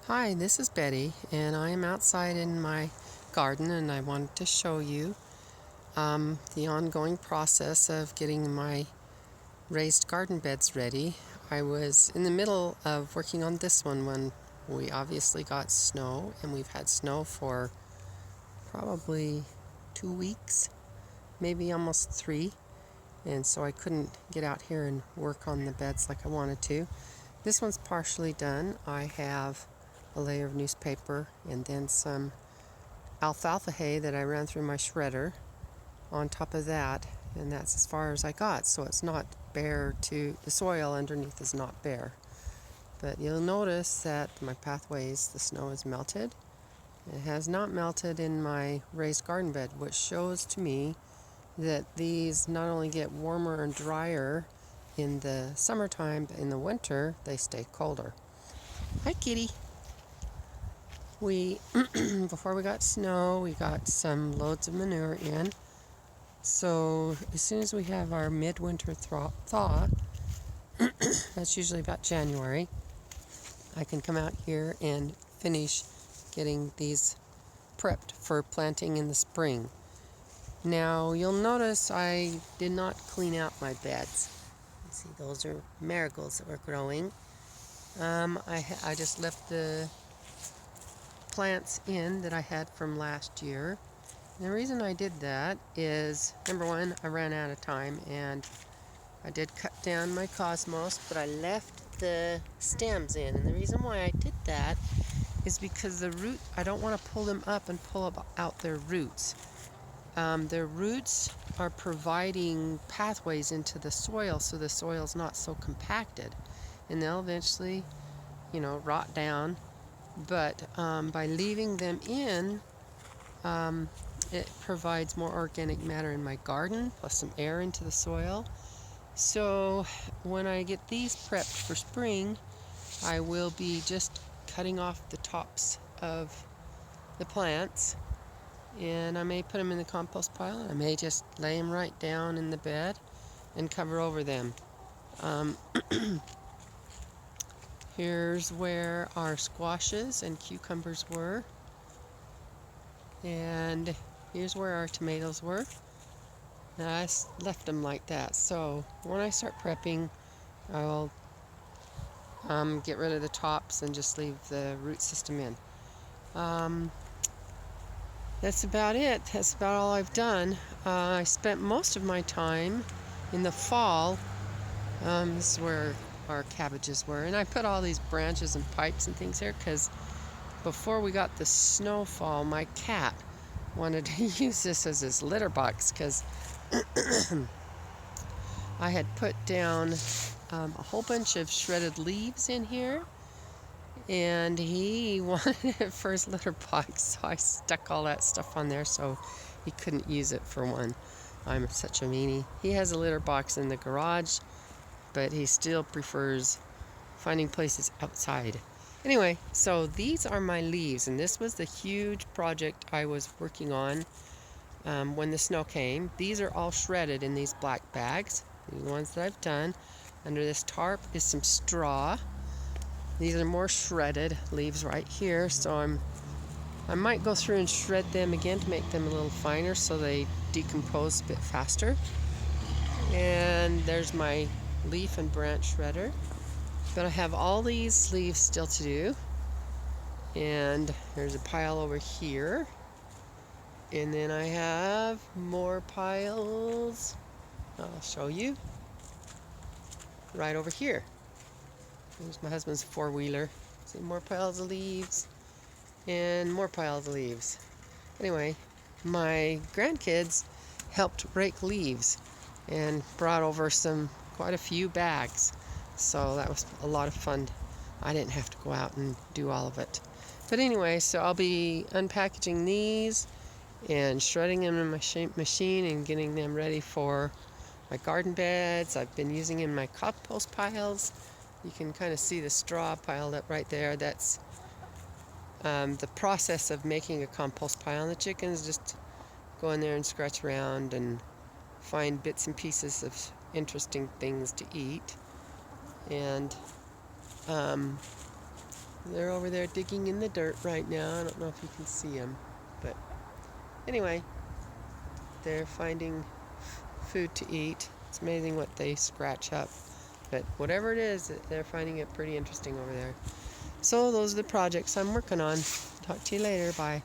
Hi, this is Betty, and I am outside in my garden, and I wanted to show you the ongoing process of getting my raised garden beds ready. I was in the middle of working on this one when we obviously got snow, and we've had snow for probably 2 weeks, maybe almost 3, and so I couldn't get out here and work on the beds like I wanted to. This one's partially done. I have a layer of newspaper and then some alfalfa hay that I ran through my shredder on top of that, and that's as far as I got, so it's not bare to the soil underneath is not bare. But you'll notice that my pathways, the snow is melted. It has not melted in my raised garden bed, which shows to me that these not only get warmer and drier in the summertime, but in the winter they stay colder. Hi, kitty. We before we got snow, we got some loads of manure in. So as soon as we have our midwinter thaw, that's usually about January, I can come out here and finish getting these prepped for planting in the spring. Now you'll notice I did not clean out my beds. See, those are marigolds that were growing. I just left the plants in that I had from last year. And the reason I did that is, number one, I ran out of time, and I did cut down my cosmos, but I left the stems in. And the reason why I did that is because I don't want to pull them up and pull out their roots. Their roots are providing pathways into the soil, so the soil's not so compacted, and they'll eventually, rot down. But by leaving them in, it provides more organic matter in my garden, plus some air into the soil. So when I get these prepped for spring, I will be just cutting off the tops of the plants, and I may put them in the compost pile. I may just lay them right down in the bed and cover over them. Here's where our squashes and cucumbers were, and here's where our tomatoes were. Now I left them like that, so when I start prepping, I'll get rid of the tops and just leave the root system in. That's about it. That's about all I've done. I spent most of my time in the fall. This is where our cabbages were, and I put all these branches and pipes and things here because before we got the snowfall, my cat wanted to use this as his litter box because I had put down a whole bunch of shredded leaves in here, and he wanted it for his litter box, so I stuck all that stuff on there so he couldn't use it for one. I'm such a meanie. He has a litter box in the garage, but he still prefers finding places outside. Anyway, so these are my leaves, and this was the huge project I was working on when the snow came. These are all shredded in these black bags. These are the ones that I've done. Under this tarp is some straw. These are more shredded leaves right here, so I might go through and shred them again to make them a little finer so they decompose a bit faster. And there's my leaf and branch shredder. But I have all these leaves still to do. And there's a pile over here. And then I have more piles. I'll show you. Right over here. There's my husband's four-wheeler. See, more piles of leaves. And more piles of leaves. Anyway, my grandkids helped rake leaves and brought over quite a few bags. So that was a lot of fun. I didn't have to go out and do all of it. But anyway, so I'll be unpackaging these and shredding them in my machine and getting them ready for my garden beds. I've been using in my compost piles. You can kind of see the straw piled up right there. That's the process of making a compost pile. And the chickens just go in there and scratch around and find bits and pieces of interesting things to eat. And They're over there digging in the dirt right now. I don't know if you can see them, but anyway, they're finding food to eat. It's amazing what they scratch up, but whatever it is, they're finding it pretty interesting over there. So those are the projects I'm working on. Talk to you later. Bye.